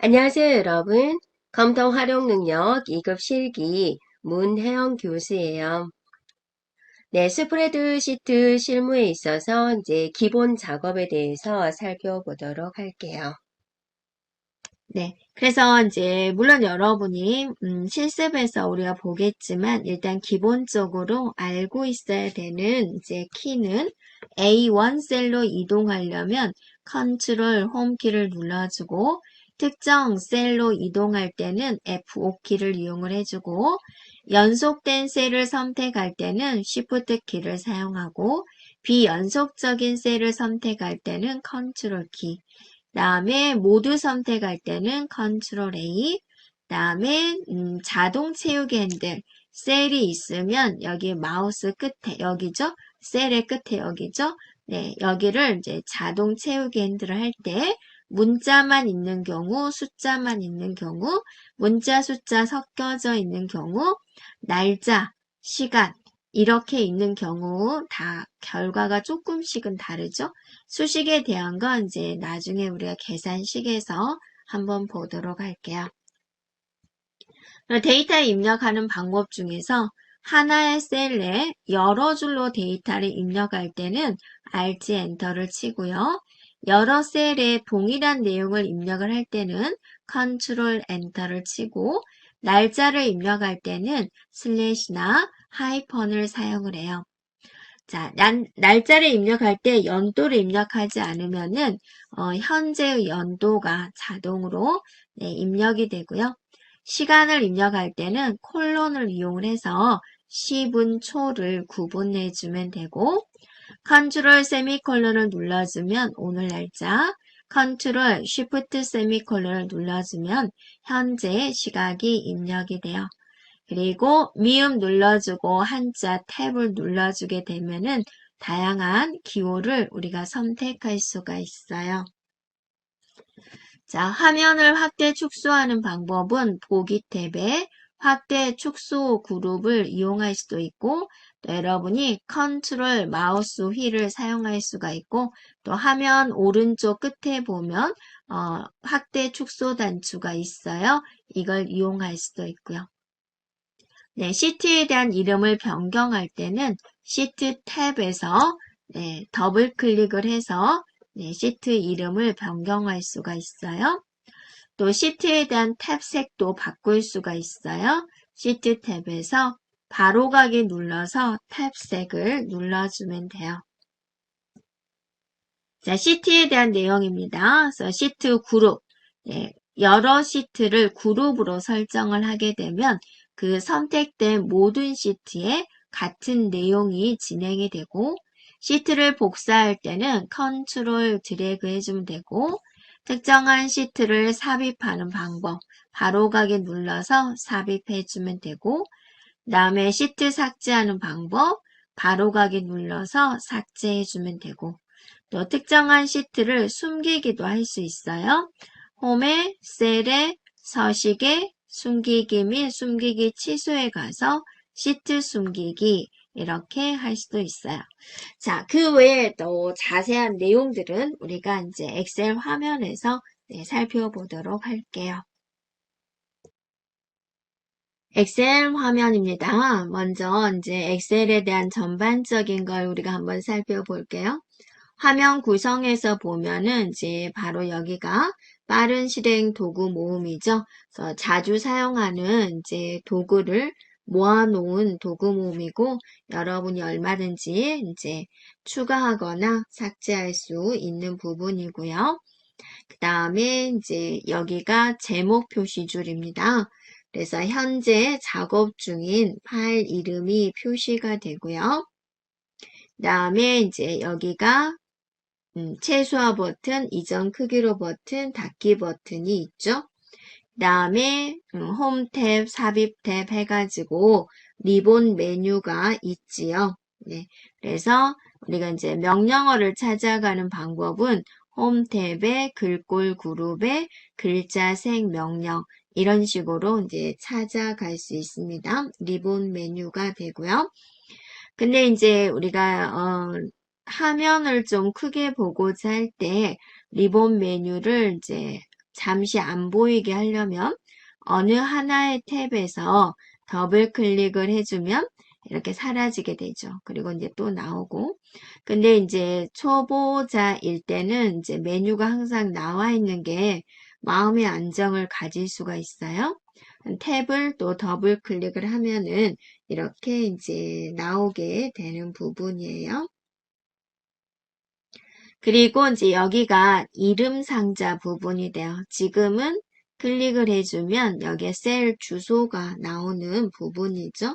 안녕하세요, 여러분. 컴퓨터 활용 능력 2급 실기 문혜영 교수예요. 네, 스프레드시트 실무에 있어서 이제 기본 작업에 대해서 살펴보도록 할게요. 네, 그래서 이제 물론 여러분이 실습에서 우리가 보겠지만 일단 기본적으로 알고 있어야 되는 이제 키는 A1 셀로 이동하려면 컨트롤 홈 키를 눌러주고 특정 셀로 이동할 때는 F5 키를 이용을 해주고 연속된 셀을 선택할 때는 Shift 키를 사용하고 비연속적인 셀을 선택할 때는 컨트롤 키 다음에 모두 선택할 때는 컨트롤 A, 다음에 자동 채우기 핸들, 셀이 있으면 여기 마우스 끝에, 여기죠? 셀의 끝에 여기죠? 네, 여기를 이제 자동 채우기 핸들을 할 때 문자만 있는 경우, 숫자만 있는 경우, 문자, 숫자 섞여져 있는 경우, 날짜, 시간, 이렇게 있는 경우 다 결과가 조금씩은 다르죠? 수식에 대한 건 이제 나중에 우리가 계산식에서 한번 보도록 할게요. 데이터를 입력하는 방법 중에서 하나의 셀에 여러 줄로 데이터를 입력할 때는 Alt 엔터를 치고요. 여러 셀에 동일한 내용을 입력을 할 때는 컨트롤 엔터를 치고 날짜를 입력할 때는 슬래시나 하이펀을 사용을 해요. 자, 날짜를 입력할 때 연도를 입력하지 않으면은 현재의 연도가 자동으로 입력이 되고요. 시간을 입력할 때는 콜론을 이용을 해서 10분 초를 구분해 주면 되고 컨트롤 세미콜론을 눌러주면 오늘 날짜 컨트롤 쉬프트 세미콜론을 눌러주면 현재 시각이 입력이 돼요. 그리고 미음 눌러주고 한자 탭을 눌러주게 되면은 다양한 기호를 우리가 선택할 수가 있어요. 자, 화면을 확대 축소하는 방법은 보기 탭에 확대 축소 그룹을 이용할 수도 있고 또 여러분이 컨트롤 마우스 휠을 사용할 수가 있고 또 화면 오른쪽 끝에 보면 확대 축소 단추가 있어요. 이걸 이용할 수도 있고요. 네, 시트에 대한 이름을 변경할 때는 시트 탭에서 더블 클릭을 해서 시트 이름을 변경할 수가 있어요. 또 시트에 대한 탭 색도 바꿀 수가 있어요. 시트 탭에서 바로가기 눌러서 탭 색을 눌러주면 돼요. 자, 시트에 대한 내용입니다. 그래서 시트 그룹, 여러 시트를 그룹으로 설정을 하게 되면 그 선택된 모든 시트에 같은 내용이 진행이 되고 시트를 복사할 때는 컨트롤 드래그 해주면 되고 특정한 시트를 삽입하는 방법 바로가기 눌러서 삽입해주면 되고 그 다음에 시트 삭제하는 방법 바로가기 눌러서 삭제해주면 되고 또 특정한 시트를 숨기기도 할 수 있어요. 홈에 셀에 서식에 숨기기 및 숨기기 취소에 가서 시트 숨기기 이렇게 할 수도 있어요. 자, 그 외에 또 자세한 내용들은 우리가 이제 엑셀 화면에서 살펴보도록 할게요. 엑셀 화면입니다. 먼저 이제 엑셀에 대한 전반적인 걸 우리가 한번 살펴볼게요. 화면 구성에서 보면은 이제 바로 여기가 빠른 실행 도구 모음이죠. 그래서 자주 사용하는 이제 도구를 모아놓은 도구 모음이고 여러분이 얼마든지 이제 추가하거나 삭제할 수 있는 부분이고요. 그 다음에 이제 여기가 제목 표시줄입니다. 그래서 현재 작업 중인 파일 이름이 표시가 되고요. 그 다음에 이제 여기가 최소화 버튼, 이전 크기로 버튼, 닫기 버튼이 있죠. 그 다음에 홈 탭, 삽입 탭 해가지고 리본 메뉴가 있지요. 네, 그래서 우리가 이제 명령어를 찾아가는 방법은 홈 탭에 글꼴 그룹에 글자 색 명령 이런 식으로 이제 찾아갈 수 있습니다. 리본 메뉴가 되고요. 근데 이제 우리가 화면을 좀 크게 보고자 할 때 리본 메뉴를 이제 잠시 안 보이게 하려면 어느 하나의 탭에서 더블 클릭을 해주면 이렇게 사라지게 되죠. 그리고 이제 또 나오고. 근데 이제 초보자일 때는 이제 메뉴가 항상 나와 있는 게 마음의 안정을 가질 수가 있어요. 탭을 또 더블 클릭을 하면은 이렇게 이제 나오게 되는 부분이에요. 그리고 이제 여기가 이름 상자 부분이 돼요. 지금은 클릭을 해주면 여기에 셀 주소가 나오는 부분이죠.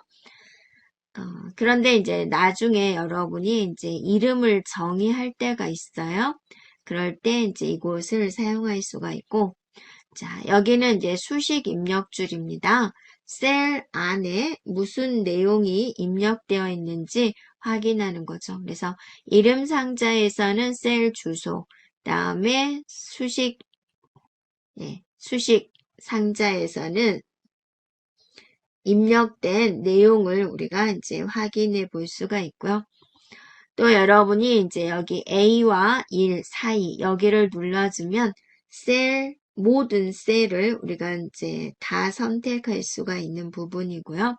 그런데 이제 나중에 여러분이 이제 이름을 정의할 때가 있어요. 그럴 때 이제 이곳을 사용할 수가 있고, 자, 여기는 이제 수식 입력줄입니다. 셀 안에 무슨 내용이 입력되어 있는지 확인하는 거죠. 그래서 이름 상자에서는 셀 주소, 다음에 수식 상자에서는 입력된 내용을 우리가 이제 확인해 볼 수가 있고요. 또 여러분이 이제 여기 A와 1 사이 여기를 눌러주면 모든 셀을 우리가 이제 다 선택할 수가 있는 부분이고요.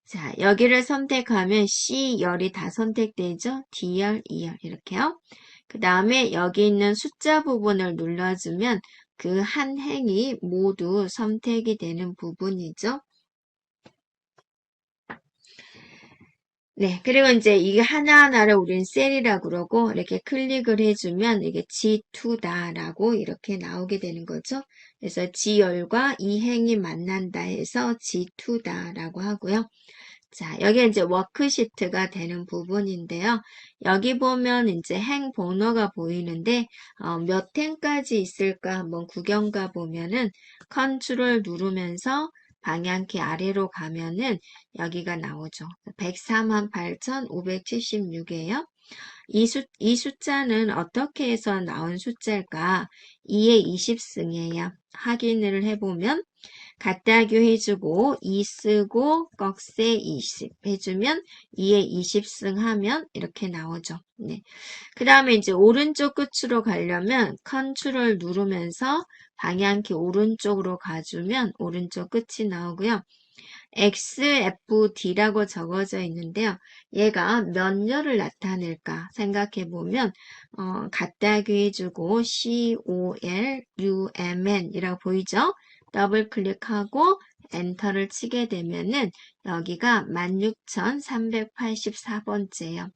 자, 여기를 선택하면 C열이 다 선택되죠? D열, E열 이렇게요. 그 다음에 여기 있는 숫자 부분을 눌러주면 그 한 행이 모두 선택이 되는 부분이죠. 네, 그리고 이제 이게 하나하나를 우리는 셀이라고 그러고 이렇게 클릭을 해주면 이게 G2다라고 이렇게 나오게 되는 거죠. 그래서 G열과 이 행이 만난다 해서 G2다라고 하고요. 자, 여기 이제 워크시트가 되는 부분인데요. 여기 보면 이제 행 번호가 보이는데 몇 행까지 있을까 한번 구경 가 보면은 컨트롤 누르면서 방향키 아래로 가면은 여기가 나오죠. 148,576이에요. 이 숫자는 어떻게 해서 나온 숫자일까? 2의 20승이에요. 확인을 해보면 갖다교 해주고 2 쓰고 꺽쇠 20 해주면 2의 20승 하면 이렇게 나오죠. 네. 그 다음에 이제 오른쪽 끝으로 가려면 컨트롤 누르면서 방향키 오른쪽으로 가주면 오른쪽 끝이 나오고요. XFD라고 적어져 있는데요. 얘가 몇 열을 나타낼까 생각해 보면 갖다교 해주고 COLUMN 이라고 보이죠? 더블 클릭하고 엔터를 치게 되면은 여기가 16,384번째예요.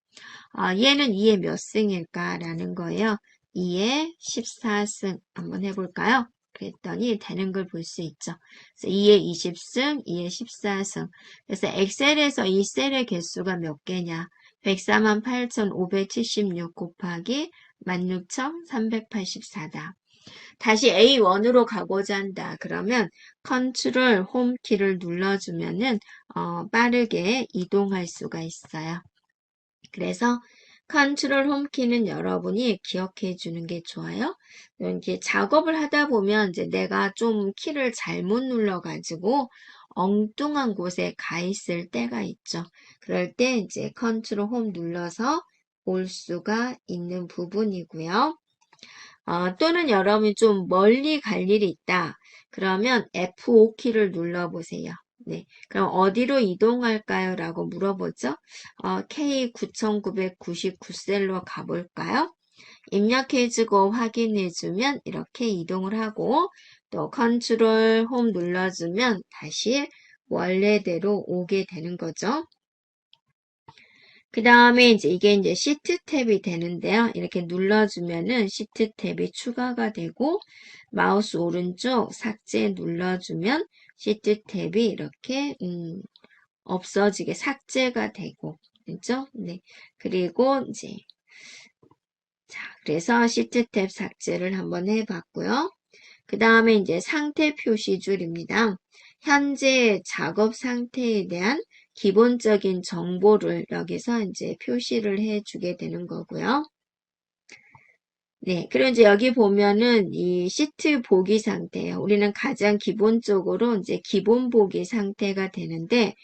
얘는 2의 몇 승일까라는 거예요. 2의 14승 한번 해볼까요? 그랬더니 되는 걸 볼 수 있죠. 그래서 2의 20승, 2의 14승. 그래서 엑셀에서 이 셀의 개수가 몇 개냐? 148,576 곱하기 16,384다. 다시 A1으로 가고자 한다. 그러면 컨트롤 홈 키를 눌러주면은 빠르게 이동할 수가 있어요. 그래서 컨트롤 홈키는 여러분이 기억해 주는 게 좋아요. 이렇게 작업을 하다 보면 이제 내가 좀 키를 잘못 눌러가지고 엉뚱한 곳에 가 있을 때가 있죠. 그럴 때 이제 컨트롤 홈 눌러서 올 수가 있는 부분이고요. 또는 여러분이 좀 멀리 갈 일이 있다. 그러면 F5키를 눌러보세요. 네, 그럼 어디로 이동할까요? 라고 물어보죠. K9999셀로 가볼까요? 입력해주고 확인해주면 이렇게 이동을 하고 또 컨트롤 홈 눌러주면 다시 원래대로 오게 되는 거죠. 그 다음에 이게 이제 시트 탭이 되는데요. 이렇게 눌러주면은 시트 탭이 추가가 되고 마우스 오른쪽 삭제 눌러주면 시트 탭이 이렇게 없어지게 삭제가 되고 그렇죠? 네. 그리고 이제 그래서 시트 탭 삭제를 한번 해봤고요. 그 다음에 이제 상태 표시줄입니다. 현재 작업 상태에 대한 기본적인 정보를 여기서 이제 표시를 해주게 되는 거고요. 네, 그리고 이제 여기 보면은 이 시트 보기 상태예요. 우리는 가장 기본적으로 이제 기본 보기 상태가 되는데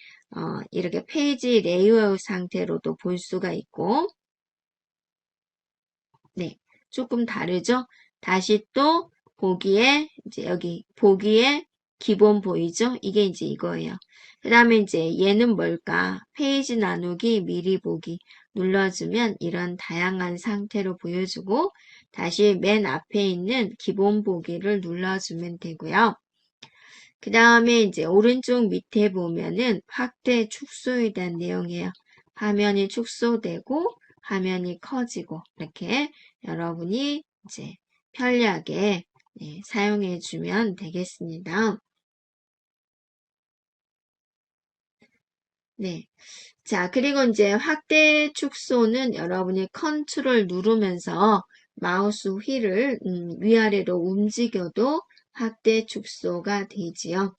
이렇게 페이지 레이아웃 상태로도 볼 수가 있고, 네, 조금 다르죠? 다시 또 보기에 이제 여기 보기에 기본 보이죠? 이게 이제 이거예요. 그 다음에 이제 얘는 뭘까? 페이지 나누기 미리 보기 눌러주면 이런 다양한 상태로 보여주고 다시 맨 앞에 있는 기본 보기를 눌러주면 되고요. 그 다음에 이제 오른쪽 밑에 보면은 확대 축소에 대한 내용이에요. 화면이 축소되고 화면이 커지고 이렇게 여러분이 이제 편리하게 사용해 주면 되겠습니다. 네. 자, 그리고 이제 확대 축소는 여러분이 컨트롤 누르면서 마우스 휠을 위아래로 움직여도 확대 축소가 되지요.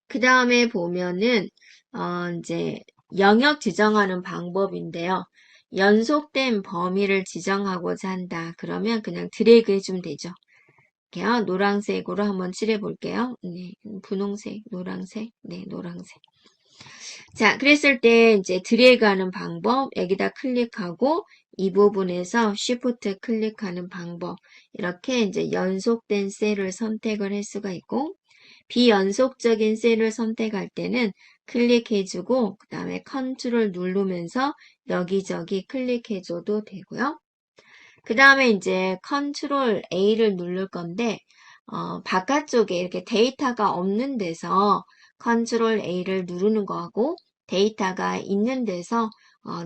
그 다음에 보면은, 이제 영역 지정하는 방법인데요. 연속된 범위를 지정하고자 한다. 그러면 그냥 드래그 해주면 되죠. 이렇게요. 노란색으로 한번 칠해 볼게요. 네, 분홍색, 노란색, 네, 노란색. 자, 그랬을 때 이제 드래그 하는 방법, 여기다 클릭하고 이 부분에서 Shift 클릭하는 방법. 이렇게 이제 연속된 셀을 선택을 할 수가 있고, 비연속적인 셀을 선택할 때는 클릭해주고 그 다음에 컨트롤 누르면서 여기저기 클릭해줘도 되고요. 그 다음에 이제 컨트롤 A를 누를 건데 바깥쪽에 이렇게 데이터가 없는 데서 컨트롤 A를 누르는 거하고 데이터가 있는 데서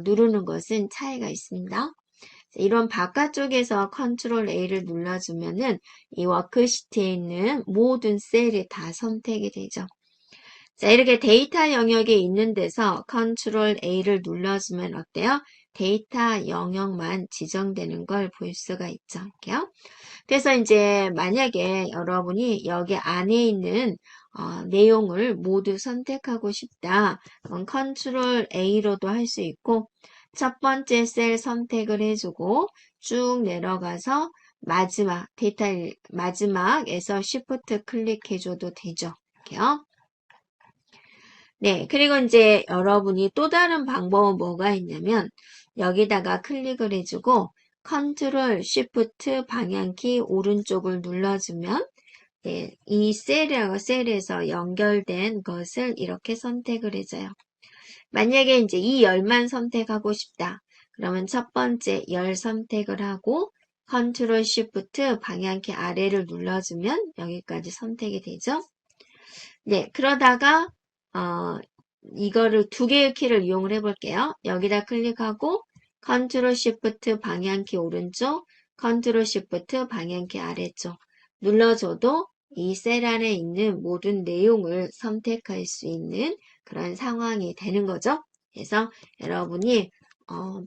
누르는 것은 차이가 있습니다. 이런 바깥쪽에서 컨트롤 A를 눌러주면은 이 워크시트에 있는 모든 셀이 다 선택이 되죠. 자, 이렇게 데이터 영역에 있는 데서 컨트롤 A를 눌러주면 어때요? 데이터 영역만 지정되는 걸 볼 수가 있죠. 이렇게요. 그래서 이제 만약에 여러분이 여기 안에 있는 내용을 모두 선택하고 싶다. 그럼 컨트롤 A로도 할 수 있고 첫 번째 셀 선택을 해주고 쭉 내려가서 마지막 데이터 마지막에서 Shift 클릭해줘도 되죠. 이렇게요. 네, 그리고 이제 여러분이 또 다른 방법은 뭐가 있냐면 여기다가 클릭을 해주고 컨트롤 쉬프트 방향키 오른쪽을 눌러주면 네, 이 셀에서 연결된 것을 이렇게 선택을 해줘요. 만약에 이제 이 열만 선택하고 싶다. 그러면 첫 번째 열 선택을 하고 컨트롤 쉬프트 방향키 아래를 눌러주면 여기까지 선택이 되죠. 네, 그러다가 이거를 두 개의 키를 이용을 해볼게요. 여기다 클릭하고 컨트롤 시프트 방향키 오른쪽, 컨트롤 시프트 방향키 아래쪽 눌러줘도 이 셀 안에 있는 모든 내용을 선택할 수 있는 그런 상황이 되는 거죠. 그래서 여러분이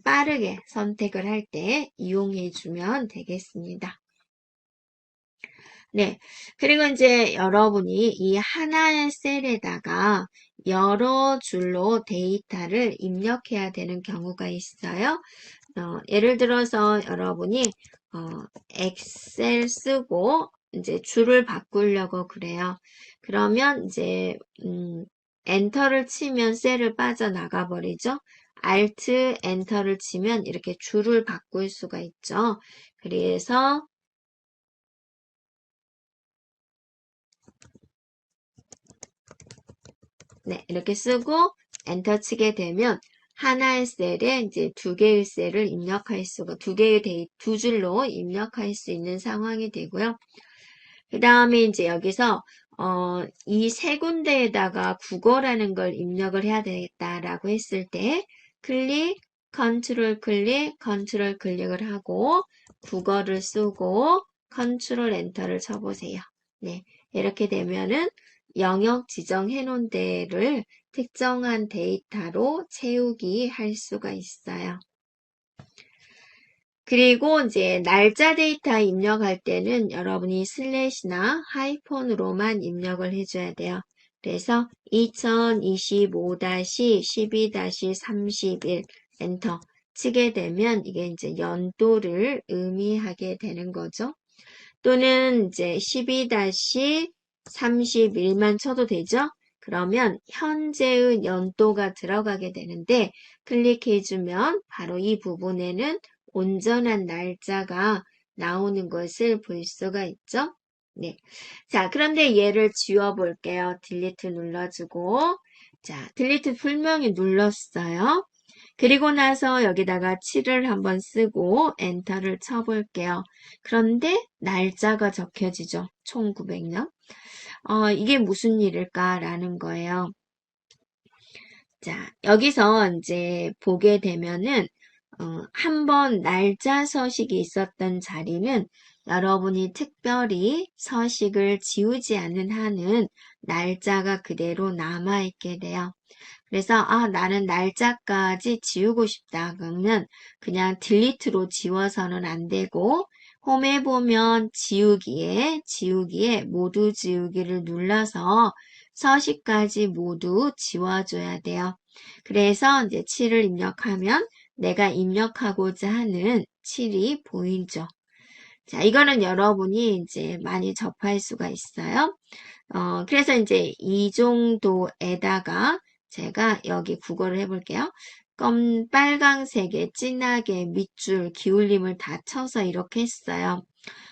빠르게 선택을 할 때 이용해 주면 되겠습니다. 네. 그리고 이제 여러분이 이 하나의 셀에다가 여러 줄로 데이터를 입력해야 되는 경우가 있어요. 예를 들어서 여러분이 엑셀 쓰고 이제 줄을 바꾸려고 그래요. 그러면 이제 엔터를 치면 셀을 빠져나가 버리죠. Alt 엔터를 치면 이렇게 줄을 바꿀 수가 있죠. 그래서 네, 이렇게 쓰고 엔터 치게 되면 하나의 셀에 이제 두 개의 셀을 입력할 수가, 두 줄로 입력할 수 있는 상황이 되고요. 그 다음에 이제 여기서, 이 세 군데에다가 국어라는 걸 입력을 해야 되겠다라고 했을 때, 컨트롤 클릭을 하고, 국어를 쓰고, 컨트롤 엔터를 쳐보세요. 네, 이렇게 되면은 영역 지정해 놓은 데를 특정한 데이터로 채우기 할 수가 있어요. 그리고 이제 날짜 데이터 입력할 때는 여러분이 슬래시나 하이폰으로만 입력을 해줘야 돼요. 그래서 2025-12-31 엔터 치게 되면 이게 이제 연도를 의미하게 되는 거죠. 또는 이제 12-31만 쳐도 되죠? 그러면 현재의 연도가 들어가게 되는데 클릭해주면 바로 이 부분에는 온전한 날짜가 나오는 것을 볼 수가 있죠? 네. 자, 그런데 얘를 지워볼게요. 딜리트 눌러주고. 자, 딜리트 분명히 눌렀어요. 그리고 나서 여기다가 7을 한번 쓰고 엔터를 쳐볼게요. 그런데 날짜가 적혀지죠. 총 900년. 이게 무슨 일일까라는 거예요. 자, 여기서 이제 보게 되면은 한번 날짜 서식이 있었던 자리는 여러분이 특별히 서식을 지우지 않는 한은 날짜가 그대로 남아있게 돼요. 그래서 나는 날짜까지 지우고 싶다. 그러면 그냥 딜리트로 지워서는 안 되고 홈에 보면 지우기에 모두 지우기를 눌러서 서식까지 모두 지워줘야 돼요. 그래서 이제 7을 입력하면 내가 입력하고자 하는 7이 보이죠. 자, 이거는 여러분이 이제 많이 접할 수가 있어요. 그래서 이제 이 정도에다가 제가 여기 국어를 해볼게요. 빨강색에 진하게 밑줄 기울림을 다 쳐서 이렇게 했어요.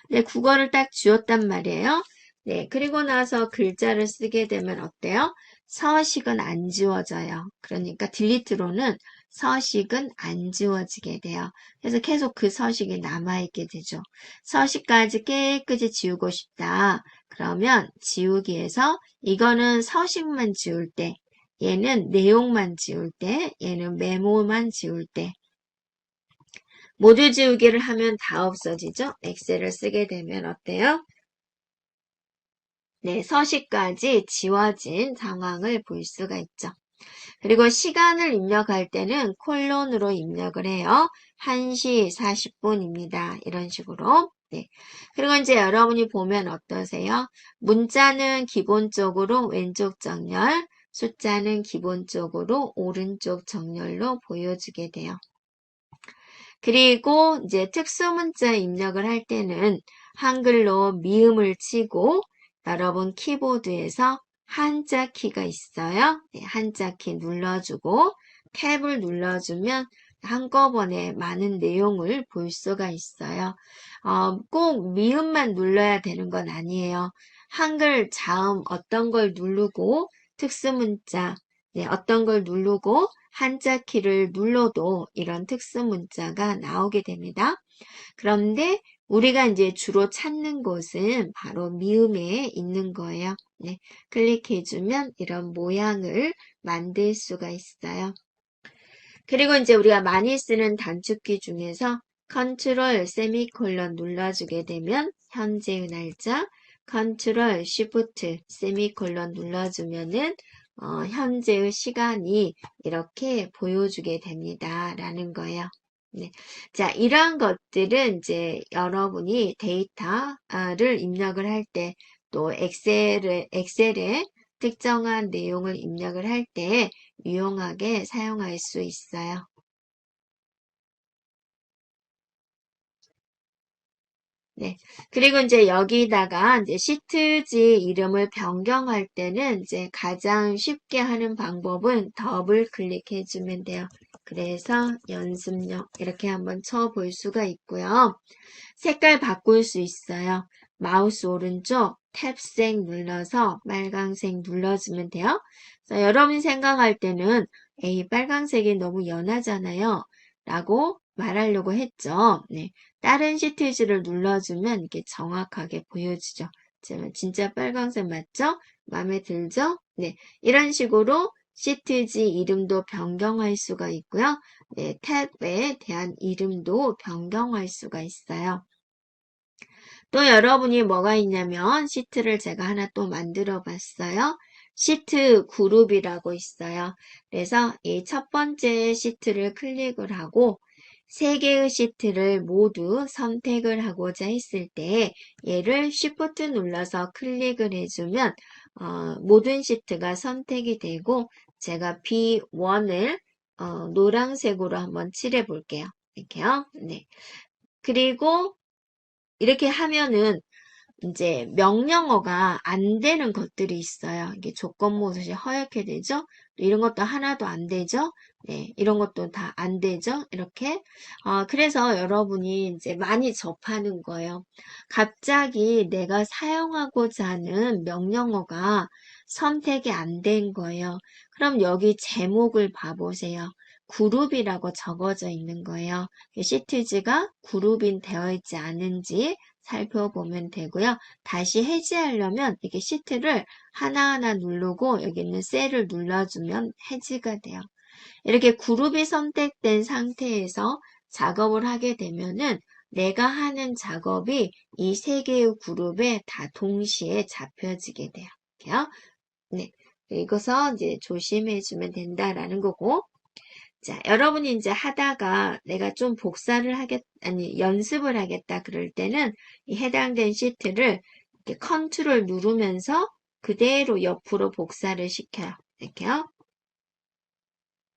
네, 국어를 딱 지웠단 말이에요. 네, 그리고 나서 글자를 쓰게 되면 어때요? 서식은 안 지워져요. 그러니까 딜리트로는 서식은 안 지워지게 돼요. 그래서 계속 그 서식이 남아있게 되죠. 서식까지 깨끗이 지우고 싶다. 그러면 지우기에서 이거는 서식만 지울 때, 얘는 내용만 지울 때, 얘는 메모만 지울 때, 모두 지우기를 하면 다 없어지죠? 엑셀을 쓰게 되면 어때요? 네, 서식까지 지워진 상황을 볼 수가 있죠. 그리고 시간을 입력할 때는 콜론으로 입력을 해요. 1시 40분입니다. 이런 식으로. 네. 그리고 이제 여러분이 보면 어떠세요? 문자는 기본적으로 왼쪽 정렬, 숫자는 기본적으로 오른쪽 정렬로 보여주게 돼요. 그리고 이제 특수문자 입력을 할 때는 한글로 미음을 치고 여러분 키보드에서 한자 키가 있어요. 네, 한자 키 눌러주고 탭을 눌러주면 한꺼번에 많은 내용을 볼 수가 있어요. 꼭 미음만 눌러야 되는 건 아니에요. 한글 자음 어떤 걸 누르고 특수문자 네, 어떤 걸 누르고 한자 키를 눌러도 이런 특수 문자가 나오게 됩니다. 그런데 우리가 이제 주로 찾는 곳은 바로 미음에 있는 거예요. 네, 클릭해주면 이런 모양을 만들 수가 있어요. 그리고 이제 우리가 많이 쓰는 단축키 중에서 컨트롤 세미콜론 눌러주게 되면 현재의 날짜, 컨트롤 쉬프트 세미콜론 눌러주면은 현재의 시간이 이렇게 보여주게 됩니다. 라는 거예요. 네. 자, 이러한 것들은 이제 여러분이 데이터를 입력을 할 때 또 엑셀에 특정한 내용을 입력을 할 때 유용하게 사용할 수 있어요. 네. 그리고 이제 여기다가 이제 시트지 이름을 변경할 때는 이제 가장 쉽게 하는 방법은 더블 클릭해 주면 돼요. 그래서 연습용 이렇게 한번 쳐볼 수가 있고요. 색깔 바꿀 수 있어요. 마우스 오른쪽 탭색 눌러서 빨강색 눌러주면 돼요. 그래서 여러분이 생각할 때는 에이 빨강색이 너무 연하잖아요. 라고 말하려고 했죠. 네. 다른 시트지를 눌러주면 이렇게 정확하게 보여주죠. 진짜 빨강색 맞죠? 마음에 들죠? 네. 이런 식으로 시트지 이름도 변경할 수가 있고요. 네. 탭에 대한 이름도 변경할 수가 있어요. 또 여러분이 뭐가 있냐면 시트를 제가 하나 또 만들어 봤어요. 시트 그룹이라고 있어요. 그래서 이 첫 번째 시트를 클릭을 하고 세 개의 시트를 모두 선택을 하고자 했을 때 얘를 Shift 눌러서 클릭을 해주면 모든 시트가 선택이 되고 제가 B1을 노란색으로 한번 칠해 볼게요. 이렇게요. 네. 그리고 이렇게 하면은 이제 명령어가 안 되는 것들이 있어요. 이게 조건모사시 허옇게 되죠? 이런 것도 하나도 안 되죠? 네, 이런 것도 다 안 되죠? 이렇게. 그래서 여러분이 이제 많이 접하는 거예요. 갑자기 내가 사용하고자 하는 명령어가 선택이 안 된 거예요. 그럼 여기 제목을 봐보세요. 그룹이라고 적어져 있는 거예요. 시트지가 그룹인 되어 있지 않은지 살펴보면 되고요. 다시 해지하려면 이렇게 시트를 하나하나 누르고 여기 있는 셀을 눌러주면 해지가 돼요. 이렇게 그룹이 선택된 상태에서 작업을 하게 되면은 내가 하는 작업이 이 세 개의 그룹에 다 동시에 잡혀지게 돼요. 이렇게요. 네. 이것서 이제 조심해주면 된다라는 거고. 자, 여러분이 이제 하다가 내가 좀 연습을 하겠다 그럴 때는 이 해당된 시트를 이렇게 컨트롤 누르면서 그대로 옆으로 복사를 시켜요. 이렇게요.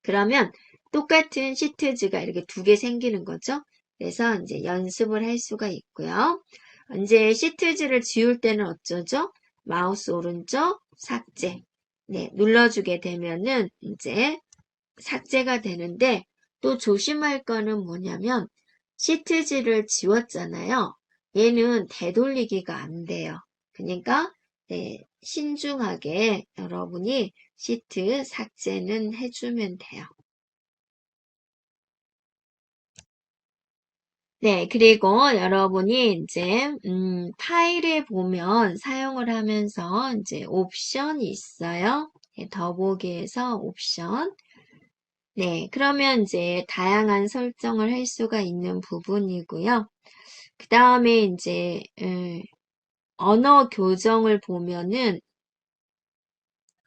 그러면 똑같은 시트즈가 이렇게 두 개 생기는 거죠. 그래서 이제 연습을 할 수가 있고요. 이제 시트즈를 지울 때는 어쩌죠? 마우스 오른쪽 삭제. 네, 눌러주게 되면은 이제 삭제가 되는데 또 조심할 거는 뭐냐면 시트지를 지웠잖아요. 얘는 되돌리기가 안 돼요. 그러니까 네, 신중하게 여러분이 시트 삭제는 해주면 돼요. 네, 그리고 여러분이 이제 파일에 보면 사용을 하면서 이제 옵션이 있어요. 네, 더보기에서 옵션. 네, 그러면 이제 다양한 설정을 할 수가 있는 부분이고요. 그 다음에 이제 언어 교정을 보면은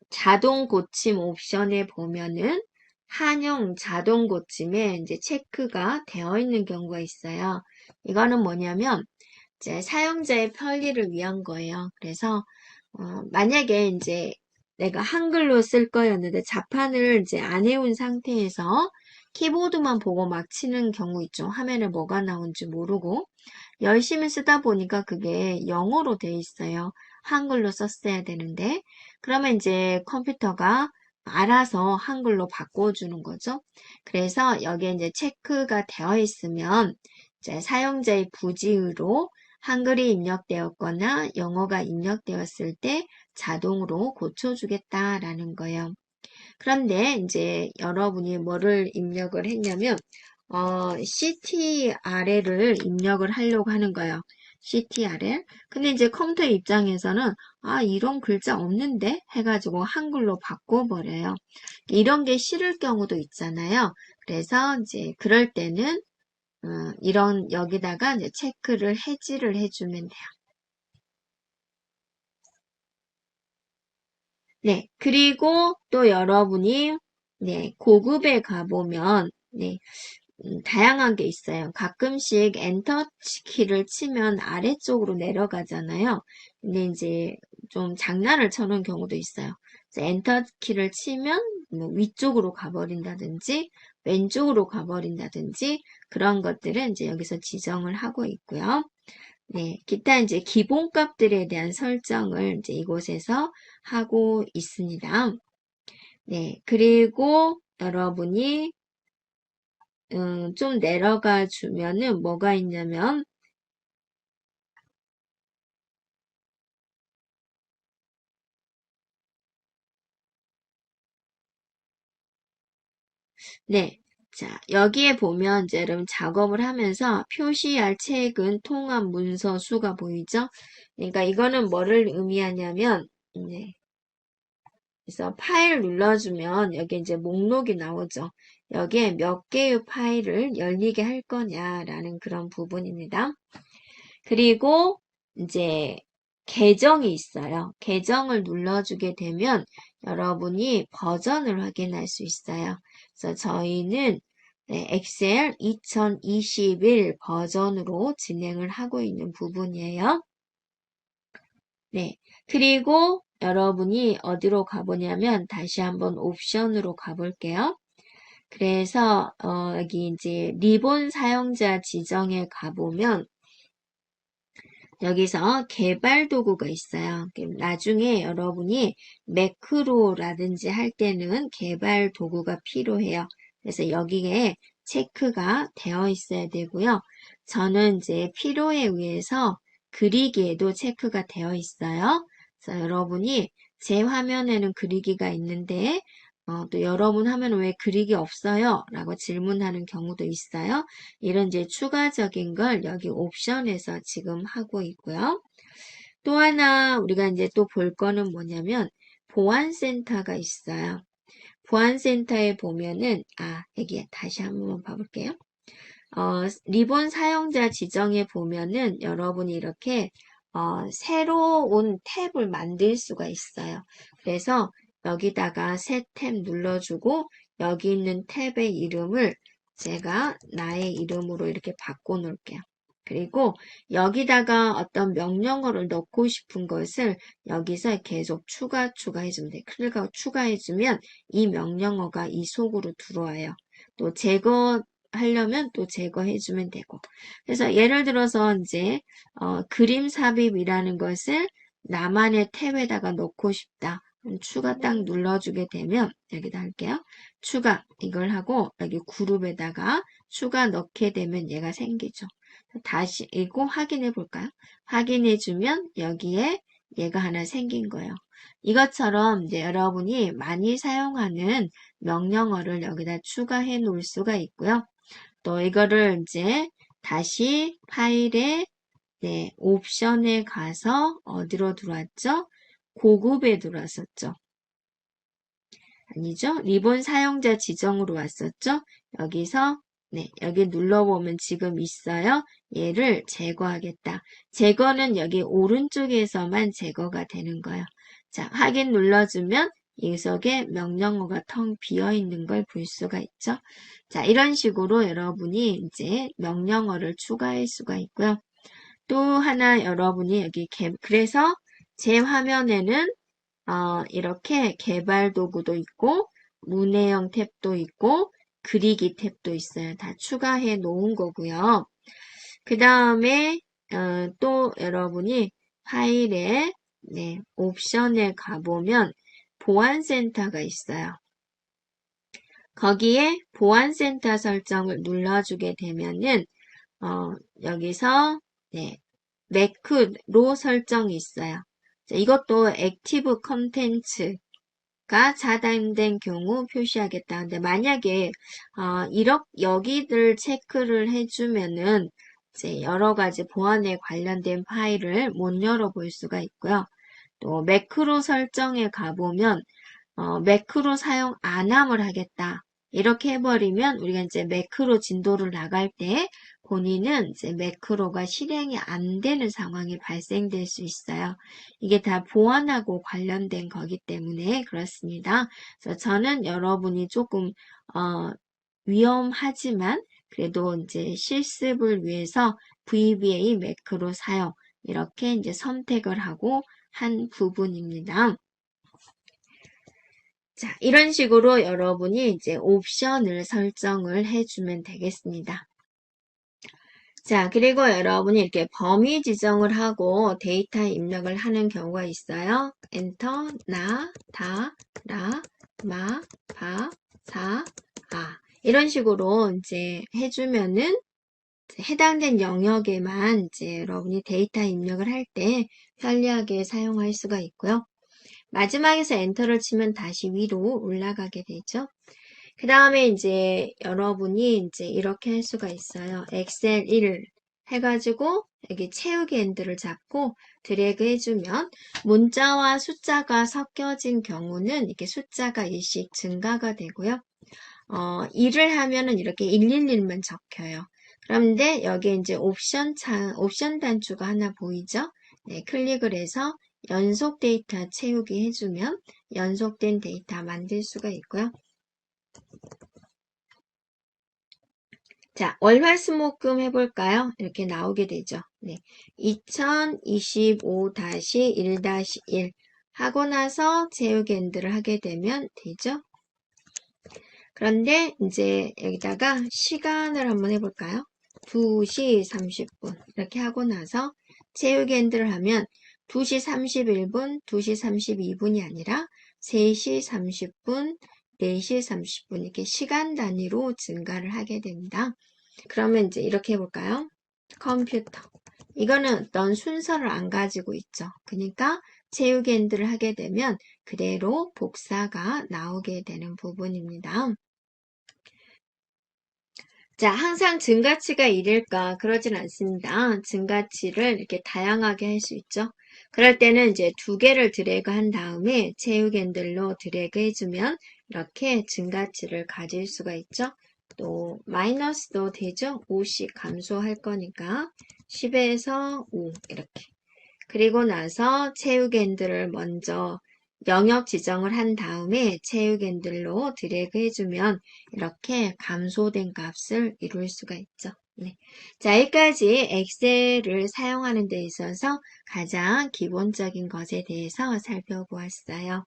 자동 고침 옵션에 보면은 한용 자동 고침에 이제 체크가 되어 있는 경우가 있어요. 이거는 뭐냐면 이제 사용자의 편리를 위한 거예요. 그래서 만약에 이제 내가 한글로 쓸 거였는데 자판을 이제 안 해온 상태에서 키보드만 보고 막 치는 경우 있죠. 화면에 뭐가 나온지 모르고 열심히 쓰다 보니까 그게 영어로 돼 있어요. 한글로 썼어야 되는데 그러면 이제 컴퓨터가 알아서 한글로 바꿔주는 거죠. 그래서 여기에 이제 체크가 되어 있으면 이제 사용자의 부지의로 한글이 입력되었거나 영어가 입력되었을 때 자동으로 고쳐주겠다라는 거예요. 그런데 이제 여러분이 뭐를 입력을 했냐면 CTRL을 입력을 하려고 하는 거예요. CTRL. 근데 이제 컴퓨터 입장에서는 이런 글자 없는데 해가지고 한글로 바꿔버려요. 이런 게 싫을 경우도 있잖아요. 그래서 이제 그럴 때는 이런 여기다가 이제 체크를 해지를 해주면 돼요. 네, 그리고 또 여러분이 네, 고급에 가보면 네, 다양한 게 있어요. 가끔씩 엔터 키를 치면 아래쪽으로 내려가잖아요. 근데 이제 좀 장난을 쳐놓은 경우도 있어요. 그래서 엔터 키를 치면 뭐 위쪽으로 가버린다든지 왼쪽으로 가버린다든지 그런 것들은 이제 여기서 지정을 하고 있고요. 네, 기타 이제 기본값들에 대한 설정을 이제 이곳에서 하고 있습니다. 네, 그리고 여러분이 좀 내려가 주면은 뭐가 있냐면 네. 자, 여기에 보면 이제 여러분 작업을 하면서 표시할 책은 통합 문서 수가 보이죠? 그러니까 이거는 뭐를 의미하냐면 네. 그래서 파일 눌러주면 여기 이제 목록이 나오죠. 여기에 몇 개의 파일을 열리게 할 거냐라는 그런 부분입니다. 그리고 이제 계정이 있어요. 계정을 눌러주게 되면 여러분이 버전을 확인할 수 있어요. 그래서 저희는 엑셀 2021 버전으로 진행을 하고 있는 부분이에요. 네. 그리고 여러분이 어디로 가보냐면 다시 한번 옵션으로 가볼게요. 그래서 여기 이제 리본 사용자 지정에 가보면 여기서 개발 도구가 있어요. 나중에 여러분이 매크로라든지 할 때는 개발 도구가 필요해요. 그래서 여기에 체크가 되어 있어야 되고요. 저는 이제 필요에 의해서 그리기에도 체크가 되어 있어요. 그래서 여러분이 제 화면에는 그리기가 있는데 또 여러분 화면은 왜 그리기 없어요? 라고 질문하는 경우도 있어요. 이런 이제 추가적인 걸 여기 옵션에서 지금 하고 있고요. 또 하나 우리가 이제 또 볼 거는 뭐냐면 보안센터가 있어요. 보안센터에 보면은 여기 다시 한번 봐볼게요. 리본 사용자 지정에 보면은 여러분이 이렇게 새로운 탭을 만들 수가 있어요. 그래서 여기다가 새 탭 눌러주고 여기 있는 탭의 이름을 제가 나의 이름으로 이렇게 바꿔 놓을게요. 그리고 여기다가 어떤 명령어를 넣고 싶은 것을 여기서 계속 추가해주면 돼요. 클릭하고 추가해주면 이 명령어가 이 속으로 들어와요. 또 하려면 또 제거해주면 되고. 그래서 예를 들어서 이제 그림 삽입이라는 것을 나만의 탭에다가 넣고 싶다. 그럼 추가 딱 눌러주게 되면 여기다 할게요. 추가 이걸 하고 여기 그룹에다가 추가 넣게 되면 얘가 생기죠. 다시 이거 확인해 볼까요? 확인해 주면 여기에 얘가 하나 생긴 거예요. 이것처럼 이제 여러분이 많이 사용하는 명령어를 여기다 추가해 놓을 수가 있고요. 또 이거를 이제 다시 파일에 옵션에 가서 어디로 들어왔죠? 고급에 들어왔었죠. 아니죠? 리본 사용자 지정으로 왔었죠? 여기서 여기 눌러보면 지금 있어요. 얘를 제거하겠다. 제거는 여기 오른쪽에서만 제거가 되는 거예요. 자, 확인 눌러주면 이 속에 명령어가 텅 비어 있는 걸 볼 수가 있죠. 자, 이런 식으로 여러분이 이제 명령어를 추가할 수가 있고요. 또 하나 여러분이 여기 그래서 제 화면에는 이렇게 개발 도구도 있고 문해영 탭도 있고 그리기 탭도 있어요. 다 추가해 놓은 거고요. 그 다음에 또 여러분이 파일에 옵션에 가보면 보안센터가 있어요. 거기에 보안센터 설정을 눌러주게 되면은 여기서 매크로 설정이 있어요. 자, 이것도 액티브 컨텐츠가 차단된 경우 표시하겠다. 근데 만약에 여기를 체크를 해주면은 이제 여러 가지 보안에 관련된 파일을 못 열어볼 수가 있고요. 또 매크로 설정에 가보면 매크로 사용 안 함을 하겠다. 이렇게 해버리면 우리가 이제 매크로 진도를 나갈 때 본인은 이제 매크로가 실행이 안 되는 상황이 발생될 수 있어요. 이게 다 보안하고 관련된 거기 때문에 그렇습니다. 그래서 저는 여러분이 조금 위험하지만 그래도 이제 실습을 위해서 VBA 매크로 사용 이렇게 이제 선택을 하고 한 부분입니다. 자, 이런 식으로 여러분이 이제 옵션을 설정을 해주면 되겠습니다. 자, 그리고 여러분이 이렇게 범위 지정을 하고 데이터 입력을 하는 경우가 있어요. 엔터, 나, 다, 라, 마, 바, 사, 이런 식으로 이제 해주면은 해당된 영역에만 이제 여러분이 데이터 입력을 할 때 편리하게 사용할 수가 있고요. 마지막에서 엔터를 치면 다시 위로 올라가게 되죠. 그 다음에 이제 여러분이 이제 이렇게 할 수가 있어요. 엑셀 1 해가지고 여기 채우기 엔드를 잡고 드래그 해주면 문자와 숫자가 섞여진 경우는 이렇게 숫자가 일씩 증가가 되고요. 1을 하면은 이렇게 111만 적혀요. 그런데 여기 이제 옵션 단추가 하나 보이죠? 네, 클릭을 해서 연속 데이터 채우기 해주면 연속된 데이터 만들 수가 있고요. 자, 월화수목금 해볼까요? 이렇게 나오게 되죠. 네, 2025-1-1 하고 나서 채우기 엔드를 하게 되면 되죠. 그런데 이제 여기다가 시간을 한번 해볼까요? 2시 30분 이렇게 하고 나서 채우기 핸들을 하면 2시 31분, 2시 32분이 아니라 3시 30분, 4시 30분 이렇게 시간 단위로 증가를 하게 됩니다. 그러면 이제 이렇게 해볼까요? 컴퓨터. 이거는 어떤 순서를 안 가지고 있죠. 그러니까 채우기 핸들을 하게 되면 그대로 복사가 나오게 되는 부분입니다. 자, 항상 증가치가 1일까? 그러진 않습니다. 증가치를 이렇게 다양하게 할 수 있죠. 그럴 때는 이제 2개를 드래그 한 다음에 채우기 핸들로 드래그 해주면 이렇게 증가치를 가질 수가 있죠. 또 마이너스도 되죠. 5씩 감소할 거니까 10에서 5 이렇게. 그리고 나서 채우기 핸들을 먼저 영역 지정을 한 다음에 채우기 핸들로 드래그 해주면 이렇게 감소된 값을 이룰 수가 있죠. 네. 자, 여기까지 엑셀을 사용하는 데 있어서 가장 기본적인 것에 대해서 살펴보았어요.